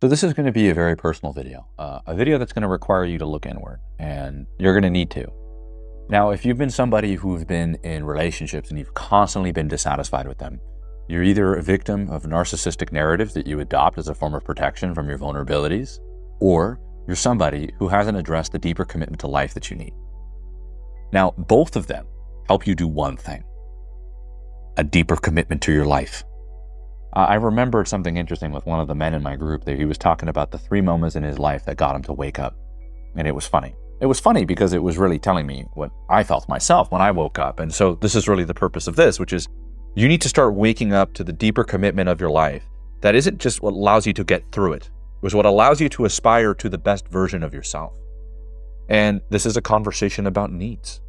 So this is going to be a very personal video, a video that's going to require you to look inward, and you're going to need to. Now, if you've been somebody who's been in relationships and you've constantly been dissatisfied with them, you're either a victim of narcissistic narratives that you adopt as a form of protection from your vulnerabilities, or you're somebody who hasn't addressed the deeper commitment to life that you need. Now, both of them help you do one thing: a deeper commitment to your life. I remembered something interesting with one of the men in my group there. He was talking about the 3 moments in his life that got him to wake up. And it was funny. It was funny because it was really telling me what I felt myself when I woke up. And so this is really the purpose of this, which is you need to start waking up to the deeper commitment of your life. That isn't just what allows you to get through it. It was what allows you to aspire to the best version of yourself. And this is a conversation about needs.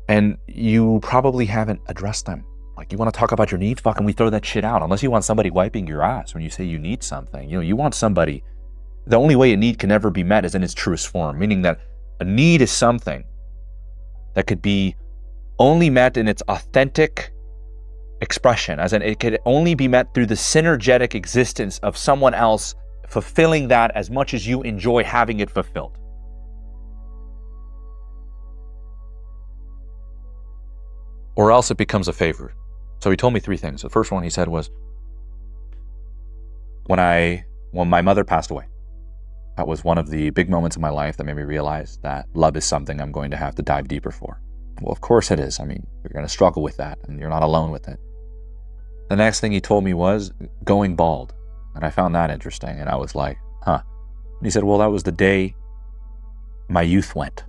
And you probably haven't addressed them. Like, you want to talk about your needs? Fucking we throw that shit out. Unless you want somebody wiping your ass when you say you need something. You want somebody. The only way a need can ever be met is in its truest form, meaning that a need is something that could be only met in its authentic expression, as in it could only be met through the synergetic existence of someone else fulfilling that as much as you enjoy having it fulfilled. Or else it becomes a favor. So he told me 3 things. The first one he said was, when my mother passed away, that was one of the big moments in my life that made me realize that love is something I'm going to have to dive deeper for. Well, of course it is. I mean, you're going to struggle with that, and you're not alone with it. The next thing he told me was going bald. And I found that interesting. And I was like, huh. And he said, well, that was the day my youth went.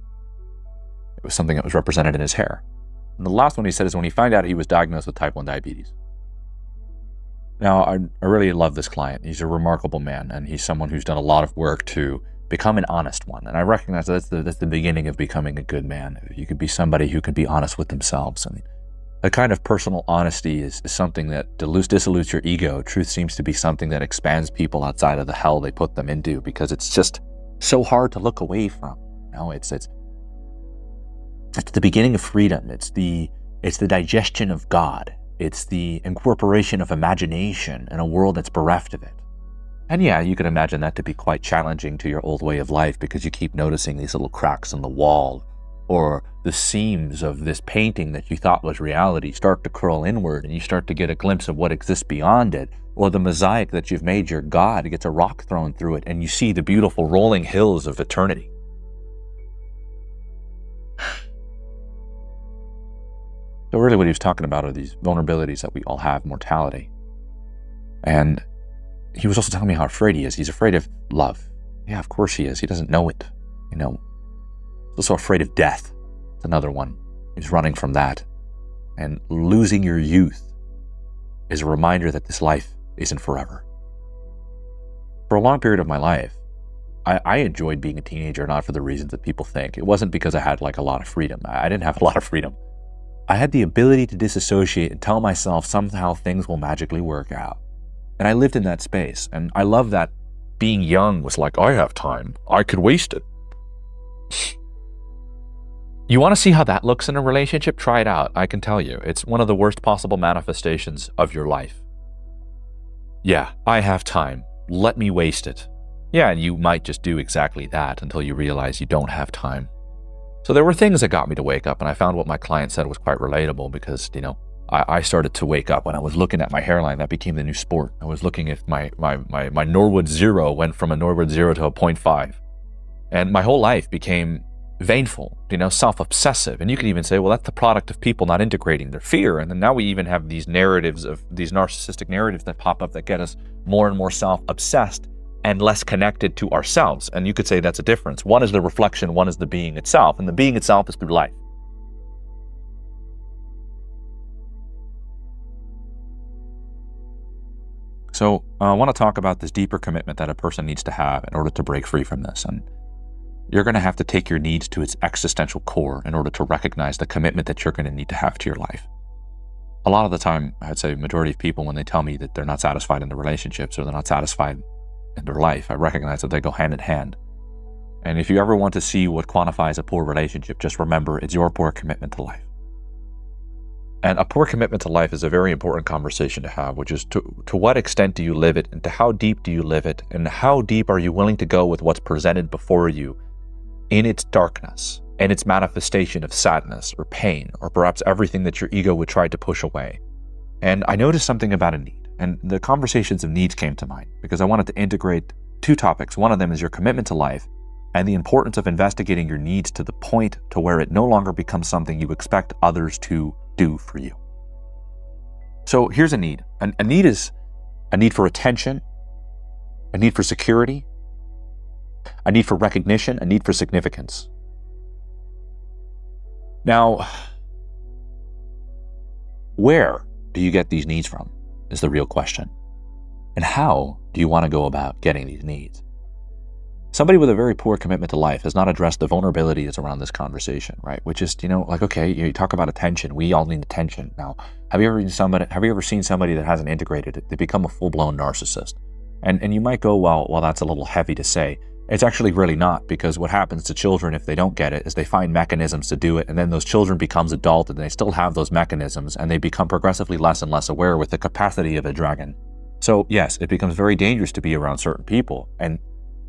It was something that was represented in his hair. And the last one he said is when he found out he was diagnosed with type 1 diabetes. Now, I really love this client. He's a remarkable man, and he's someone who's done a lot of work to become an honest one. And I recognize that's the beginning of becoming a good man. You could be somebody who could be honest with themselves. I mean, a kind of personal honesty is something that dissolutes your ego. Truth seems to be something that expands people outside of the hell they put them into, because it's just so hard to look away from. It's the beginning of freedom. It's the digestion of God. It's the incorporation of imagination in a world that's bereft of it. And yeah, you can imagine that to be quite challenging to your old way of life, because you keep noticing these little cracks in the wall, or the seams of this painting that you thought was reality start to curl inward, and you start to get a glimpse of what exists beyond it, or the mosaic that you've made your God gets a rock thrown through it, and you see the beautiful rolling hills of eternity. So really what he was talking about are these vulnerabilities that we all have, mortality. And he was also telling me how afraid he is. He's afraid of love. Yeah, of course he is. He doesn't know it. He's also afraid of death. It's another one. He's running from that. And losing your youth is a reminder that this life isn't forever. For a long period of my life, I enjoyed being a teenager, not for the reasons that people think. It wasn't because I had a lot of freedom. I didn't have a lot of freedom. I had the ability to disassociate and tell myself somehow things will magically work out. And I lived in that space. And I love that being young was like, I have time. I could waste it. You want to see how that looks in a relationship? Try it out. I can tell you, it's one of the worst possible manifestations of your life. Yeah, I have time. Let me waste it. Yeah, and you might just do exactly that until you realize you don't have time. So there were things that got me to wake up, and I found what my client said was quite relatable, because, I started to wake up when I was looking at my hairline. That became the new sport. I was looking at my Norwood zero went from a Norwood 0 to a 0.5. And my whole life became vainful, self-obsessive. And you can even say, well, that's the product of people not integrating their fear. And then now we even have these narratives of these narcissistic narratives that pop up that get us more and more self-obsessed and less connected to ourselves. And you could say that's a difference. One is the reflection, one is the being itself. And the being itself is through life. So I want to talk about this deeper commitment that a person needs to have in order to break free from this. And you're going to have to take your needs to its existential core in order to recognize the commitment that you're going to need to have to your life. A lot of the time, I'd say majority of people, when they tell me that they're not satisfied in their relationships or they're not satisfied in their life, I recognize that they go hand in hand. And if you ever want to see what quantifies a poor relationship, just remember it's your poor commitment to life. And a poor commitment to life is a very important conversation to have, which is to what extent do you live it, and to how deep do you live it, and how deep are you willing to go with what's presented before you in its darkness and its manifestation of sadness or pain, or perhaps everything that your ego would try to push away. And I noticed something about a need, and the conversations of needs came to mind because I wanted to integrate two topics. One of them is your commitment to life and the importance of investigating your needs to the point to where it no longer becomes something you expect others to do for you. So here's a need. A need is a need for attention, a need for security, a need for recognition, a need for significance. Now, where do you get these needs from is the real question. And how do you want to go about getting these needs? Somebody with a very poor commitment to life has not addressed the vulnerabilities around this conversation, right? Which is, like, okay, you talk about attention. We all need attention. Now, have you ever seen somebody that hasn't integrated it? They become a full-blown narcissist. And you might go, well, that's a little heavy to say. It's actually really not, because what happens to children if they don't get it is they find mechanisms to do it, and then those children becomes adult and they still have those mechanisms, and they become progressively less and less aware with the capacity of a dragon. So yes, it becomes very dangerous to be around certain people, and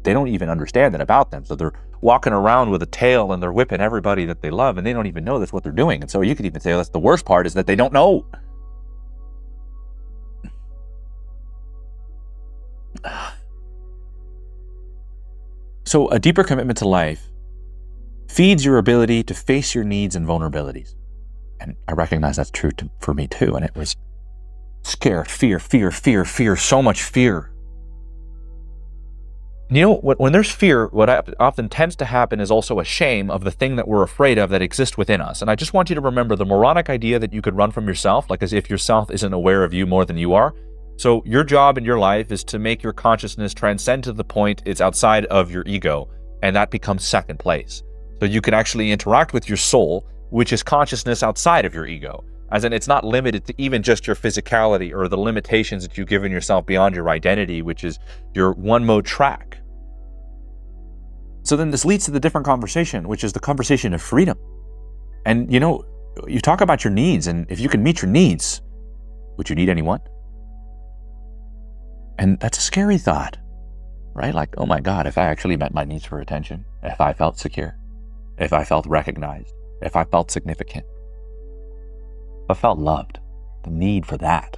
they don't even understand that about them. So they're walking around with a tail and they're whipping everybody that they love, and they don't even know that's what they're doing. And so you could even say that's the worst part, is that they don't know. So a deeper commitment to life feeds your ability to face your needs and vulnerabilities. And I recognize that's true for me too. And it was scared, fear, so much fear. When there's fear, what often tends to happen is also a shame of the thing that we're afraid of that exists within us. And I just want you to remember the moronic idea that you could run from yourself, like as if yourself isn't aware of you more than you are. So your job in your life is to make your consciousness transcend to the point it's outside of your ego, and that becomes second place. So you can actually interact with your soul, which is consciousness outside of your ego. As in, it's not limited to even just your physicality or the limitations that you've given yourself beyond your identity, which is your one-mode track. So then this leads to the different conversation, which is the conversation of freedom. And you talk about your needs, and if you can meet your needs, would you need anyone? And that's a scary thought, right? Like, oh my God, if I actually met my needs for attention, if I felt secure, if I felt recognized, if I felt significant, if I felt loved, the need for that,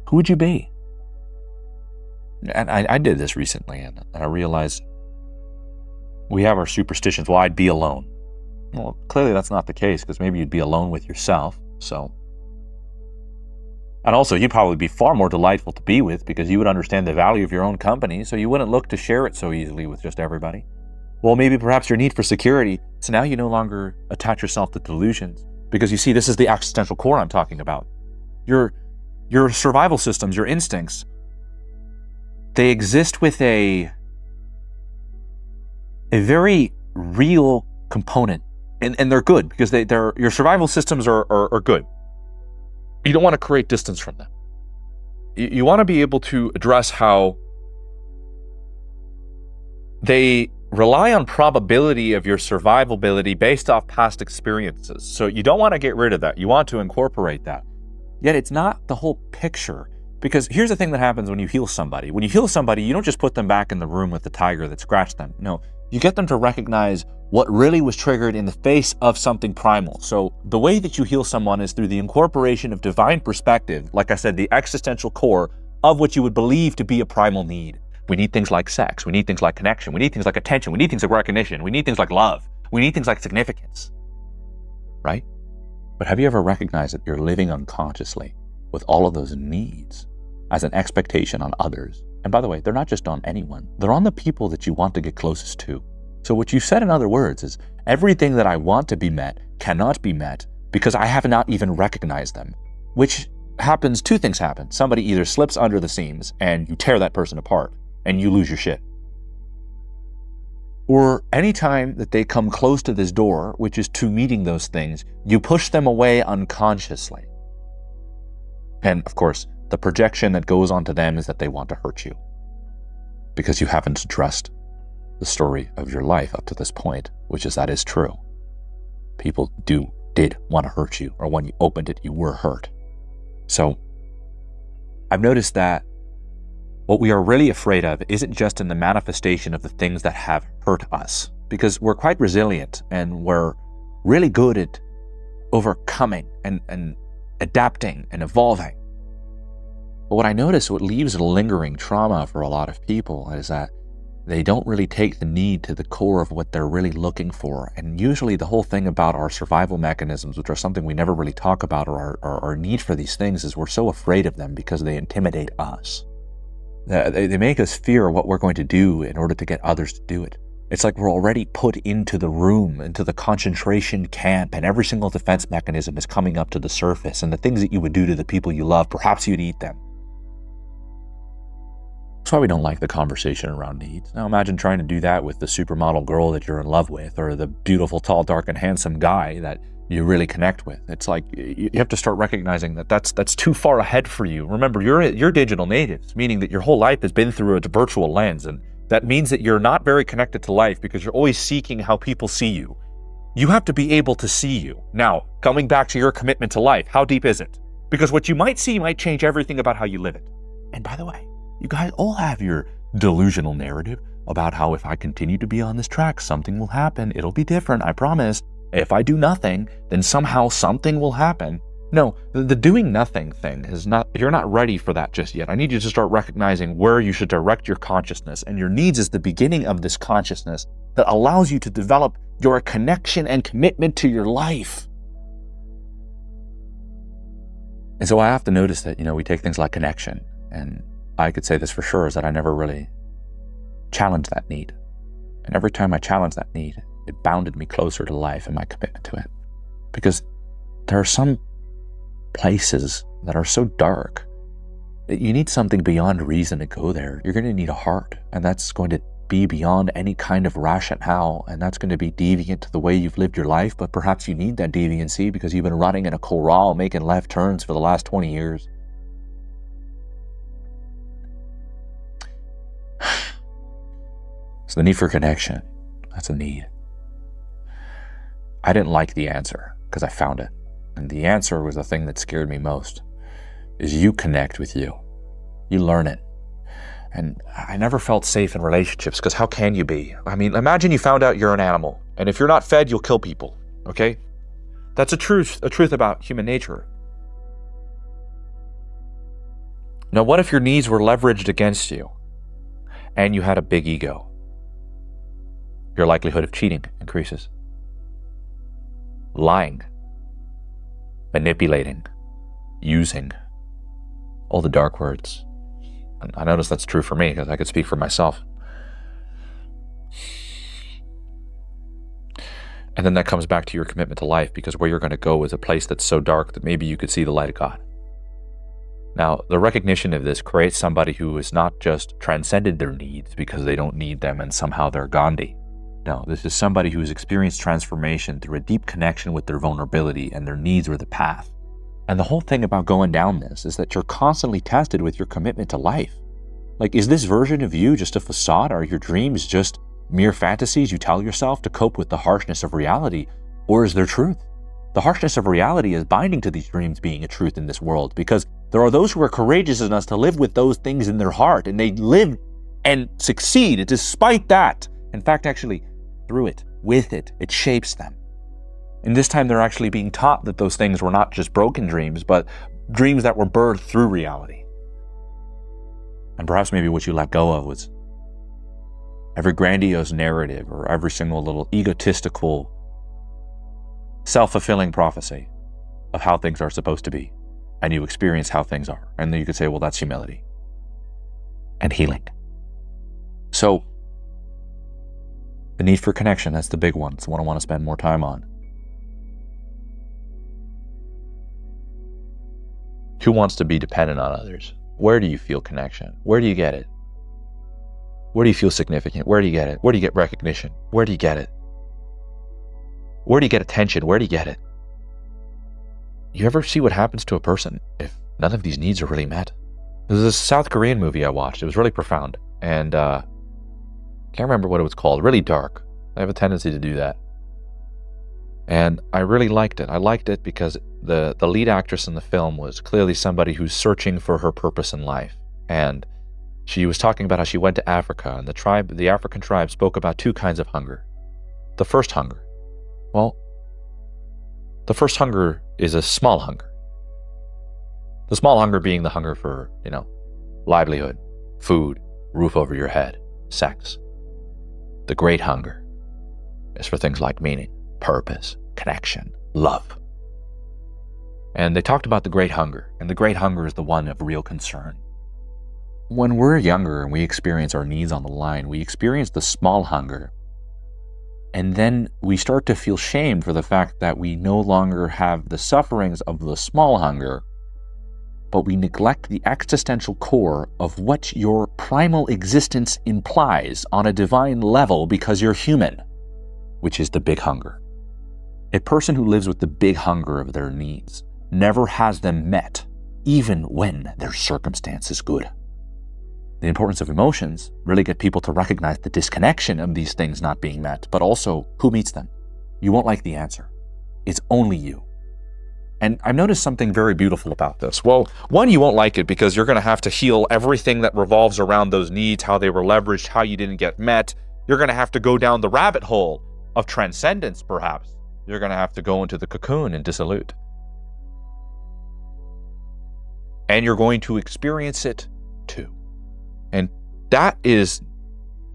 who would you be? And I did this recently, and I realized we have our superstitions. Well, I'd be alone. Well, clearly that's not the case, because maybe you'd be alone with yourself. And also, you'd probably be far more delightful to be with, because you would understand the value of your own company, so you wouldn't look to share it so easily with just everybody. Well, maybe perhaps your need for security, so now you no longer attach yourself to delusions, because you see, this is the existential core I'm talking about. Your survival systems, your instincts, they exist with a very real component, and they're good, because your survival systems are good. You don't want to create distance from them. You want to be able to address how they rely on probability of your survivability based off past experiences. So you don't want to get rid of that. You want to incorporate that. Yet it's not the whole picture. Because here's the thing that happens when you heal somebody. When you heal somebody, you don't just put them back in the room with the tiger that scratched them. No, you get them to recognize what really was triggered in the face of something primal. So the way that you heal someone is through the incorporation of divine perspective, like I said, the existential core of what you would believe to be a primal need. We need things like sex. We need things like connection. We need things like attention. We need things like recognition. We need things like love. We need things like significance, right? But have you ever recognized that you're living unconsciously with all of those needs as an expectation on others? And by the way, they're not just on anyone. They're on the people that you want to get closest to. So what you've said in other words is, everything that I want to be met cannot be met because I have not even recognized them. Which happens, two things happen. Somebody either slips under the seams and you tear that person apart and you lose your shit. Or anytime that they come close to this door, which is to meeting those things, you push them away unconsciously. And of course, the projection that goes onto them is that they want to hurt you because you haven't addressed the story of your life up to this point, which is that is true. People do did want to hurt you, or when you opened it, you were hurt. So I've noticed that what we are really afraid of isn't just in the manifestation of the things that have hurt us, because we're quite resilient and we're really good at overcoming and adapting and evolving. But what I notice, what leaves a lingering trauma for a lot of people, is that they don't really take the need to the core of what they're really looking for. And usually the whole thing about our survival mechanisms, which are something we never really talk about, or our need for these things, is we're so afraid of them because they intimidate us. They make us fear what we're going to do in order to get others to do it. It's like we're already put into the room, into the concentration camp, and every single defense mechanism is coming up to the surface. And the things that you would do to the people you love, perhaps you'd eat them. That's why we don't like the conversation around needs. Now imagine trying to do that with the supermodel girl that you're in love with, or the beautiful, tall, dark, and handsome guy that you really connect with. It's like you have to start recognizing that that's too far ahead for you. Remember, you're digital natives, meaning that your whole life has been through a virtual lens, and that means that you're not very connected to life because you're always seeking how people see you. You have to be able to see you. Now, coming back to your commitment to life, how deep is it? Because what you might see might change everything about how you live it. And by the way, you guys all have your delusional narrative about how if I continue to be on this track, something will happen. It'll be different, I promise. If I do nothing, then somehow something will happen. No, the doing nothing thing is not, you're not ready for that just yet. I need you to start recognizing where you should direct your consciousness, and your needs is the beginning of this consciousness that allows you to develop your connection and commitment to your life. And so I have to notice that, we take things like connection, and I could say this for sure, is that I never really challenged that need. And every time I challenged that need, it bounded me closer to life and my commitment to it. Because there are some places that are so dark that you need something beyond reason to go there. You're going to need a heart, and that's going to be beyond any kind of rationale, and that's going to be deviant to the way you've lived your life, but perhaps you need that deviancy because you've been running in a corral making left turns for the last 20 years. So the need for connection, that's a need. I didn't like the answer because I found it. And the answer was the thing that scared me most, is you connect with you. You learn it. And I never felt safe in relationships because how can you be? I mean, imagine you found out you're an animal, and if you're not fed, you'll kill people, okay? That's a truth about human nature. Now, what if your needs were leveraged against you and you had a big ego? Your likelihood of cheating increases. Lying, manipulating, using, all the dark words. And I notice that's true for me because I could speak for myself. And then that comes back to your commitment to life, because where you're going to go is a place that's so dark that maybe you could see the light of God. Now, the recognition of this creates somebody who has not just transcended their needs because they don't need them and somehow they're Gandhi. No, this is somebody who has experienced transformation through a deep connection with their vulnerability, and their needs were the path. And the whole thing about going down this is that you're constantly tested with your commitment to life. Like, is this version of you just a facade? Are your dreams just mere fantasies you tell yourself to cope with the harshness of reality? Or is there truth? The harshness of reality is binding to these dreams being a truth in this world, because there are those who are courageous enough to live with those things in their heart, and they live and succeed despite that. In fact, actually, through it, with it, it shapes them. And this time they're actually being taught that those things were not just broken dreams, but dreams that were birthed through reality. And perhaps maybe what you let go of was every grandiose narrative or every single little egotistical, self-fulfilling prophecy of how things are supposed to be. And you experience how things are. And then you could say, well, that's humility and healing. So the need for connection, that's the big one. It's the one I want to spend more time on. Who wants to be dependent on others? Where do you feel connection? Where do you get it? Where do you feel significant? Where do you get it? Where do you get recognition? Where do you get it? Where do you get attention? Where do you get it? You ever see what happens to a person if none of these needs are really met? There's this South Korean movie I watched. It was really profound. And can't remember what it was called. Really dark. I have a tendency to do that. And I really liked it. I liked it because the lead actress in the film was clearly somebody who's searching for her purpose in life. And she was talking about how she went to Africa, and the African tribe spoke about two kinds of hunger. The first hunger. Well, the first hunger is a small hunger. The small hunger being the hunger for, livelihood, food, roof over your head, sex. The great hunger is for things like meaning, purpose, connection, love. And they talked about the great hunger, and the great hunger is the one of real concern. When we're younger and we experience our needs on the line, we experience the small hunger, and then we start to feel shamed for the fact that we no longer have the sufferings of the small hunger, but we neglect the existential core of what your primal existence implies on a divine level because you're human, which is the big hunger. A person who lives with the big hunger of their needs never has them met, even when their circumstance is good. The importance of emotions really get people to recognize the disconnection of these things not being met, but also who meets them. You won't like the answer. It's only you. And I've noticed something very beautiful about this. Well, one, you won't like it because you're going to have to heal everything that revolves around those needs, how they were leveraged, how you didn't get met. You're going to have to go down the rabbit hole of transcendence, perhaps. You're going to have to go into the cocoon and dissolute. And you're going to experience it too. And that is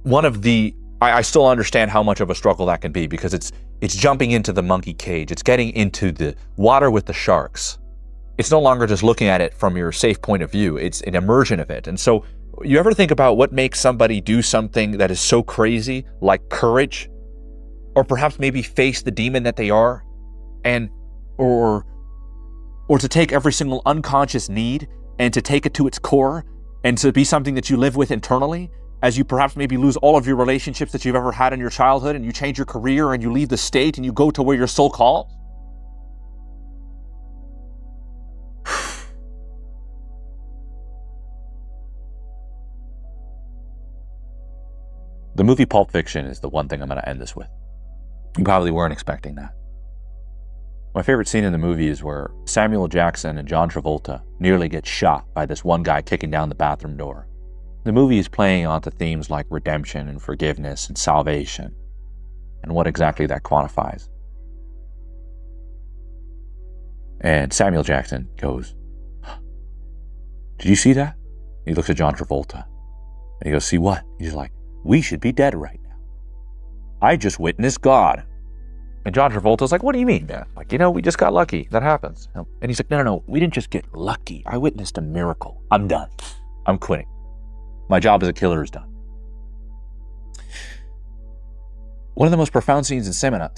one of the... I still understand how much of a struggle that can be because it's jumping into the monkey cage. It's getting into the water with the sharks. It's no longer just looking at it from your safe point of view. It's an immersion of it. And so you ever think about what makes somebody do something that is so crazy, like courage, or perhaps maybe face the demon that they are, and or to take every single unconscious need and to take it to its core and to be something that you live with internally? As you perhaps maybe lose all of your relationships that you've ever had in your childhood, and you change your career and you leave the state and you go to where your soul calls? The movie Pulp Fiction is the one thing I'm going to end this with. You probably weren't expecting that. My favorite scene in the movie is where Samuel Jackson and John Travolta nearly get shot by this one guy kicking down the bathroom door. The movie is playing onto themes like redemption and forgiveness and salvation, and what exactly that quantifies. And Samuel Jackson goes, "Did you see that?" He looks at John Travolta, and he goes, "See what?" He's like, "We should be dead right now. I just witnessed God." And John Travolta's like, "What do you mean, man? Like, we just got lucky. That happens." And he's like, No, we didn't just get lucky. I witnessed a miracle. I'm done. I'm quitting. My job as a killer is done. One of the most profound scenes in cinema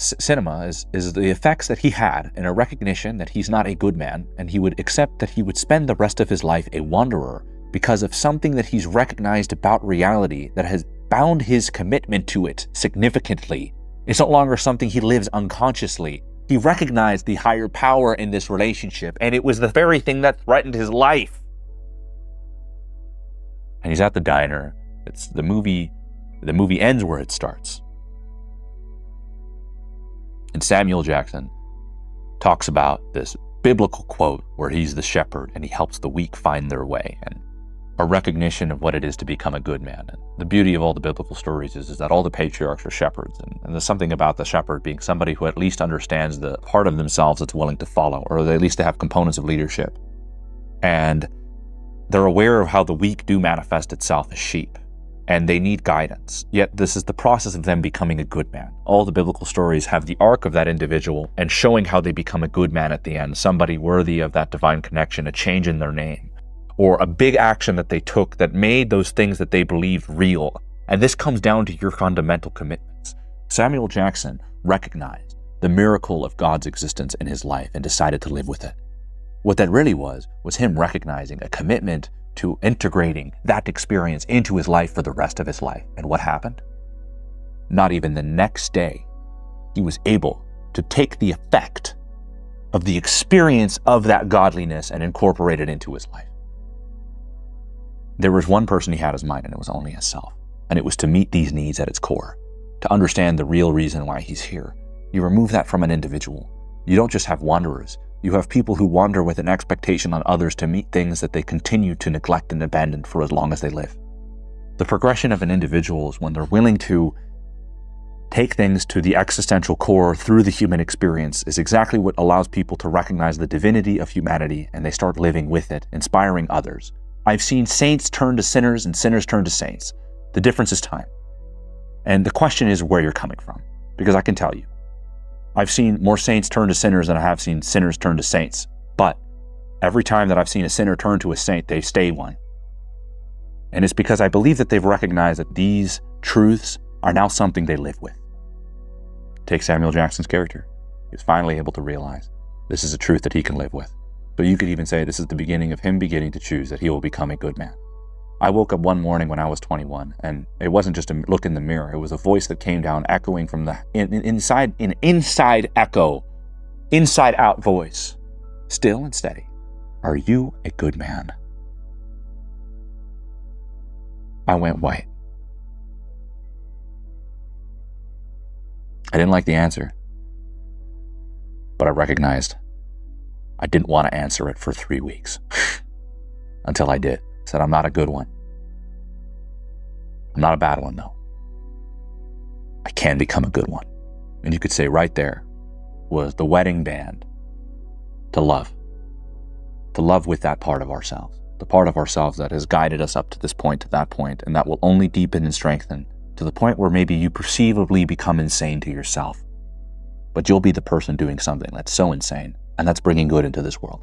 is the effects that he had in a recognition that he's not a good man, and he would accept that he would spend the rest of his life a wanderer because of something that he's recognized about reality that has bound his commitment to it significantly. It's no longer something he lives unconsciously. He recognized the higher power in this relationship, and it was the very thing that threatened his life. And he's at the diner. The movie ends where it starts. And Samuel Jackson talks about this biblical quote where he's the shepherd and he helps the weak find their way, and a recognition of what it is to become a good man. And the beauty of all the biblical stories is that all the patriarchs are shepherds, and there's something about the shepherd being somebody who at least understands the part of themselves that's willing to follow, or at least to have components of leadership. And they're aware of how the weak do manifest itself as sheep, and they need guidance. Yet this is the process of them becoming a good man. All the biblical stories have the arc of that individual and showing how they become a good man at the end, somebody worthy of that divine connection, a change in their name, or a big action that they took that made those things that they believed real. And this comes down to your fundamental commitments. Samuel Jackson recognized the miracle of God's existence in his life and decided to live with it. What that really was him recognizing a commitment to integrating that experience into his life for the rest of his life. And what happened? Not even the next day, he was able to take the effect of the experience of that godliness and incorporate it into his life. There was one person he had his mind, and it was only himself. And it was to meet these needs at its core, to understand the real reason why he's here, You remove that from an individual. You don't just have wanderers. You have people who wander with an expectation on others to meet things that they continue to neglect and abandon for as long as they live. The progression of an individual is when they're willing to take things to the existential core through the human experience is exactly what allows people to recognize the divinity of humanity, and they start living with it, inspiring others. I've seen saints turn to sinners and sinners turn to saints. The difference is time. And the question is where you're coming from, because I can tell you, I've seen more saints turn to sinners than I have seen sinners turn to saints. But every time that I've seen a sinner turn to a saint, they stay one. And it's because I believe that they've recognized that these truths are now something they live with. Take Samuel Jackson's character. He was finally able to realize this is a truth that he can live with. So you could even say this is the beginning of him beginning to choose that he will become a good man. I woke up one morning when I was 21, and it wasn't just a look in the mirror. It was a voice that came down, echoing from the inside echo, inside out voice, still and steady. Are you a good man? I went white. I didn't like the answer, but I recognized I didn't want to answer it for 3 weeks until I did. I said, I'm not a good one. I'm not a bad one, though. I can become a good one. And you could say right there was the wedding band to love with that part of ourselves, the part of ourselves that has guided us up to this point, to that point, and that will only deepen and strengthen to the point where maybe you perceivably become insane to yourself, but you'll be the person doing something that's so insane, and that's bringing good into this world.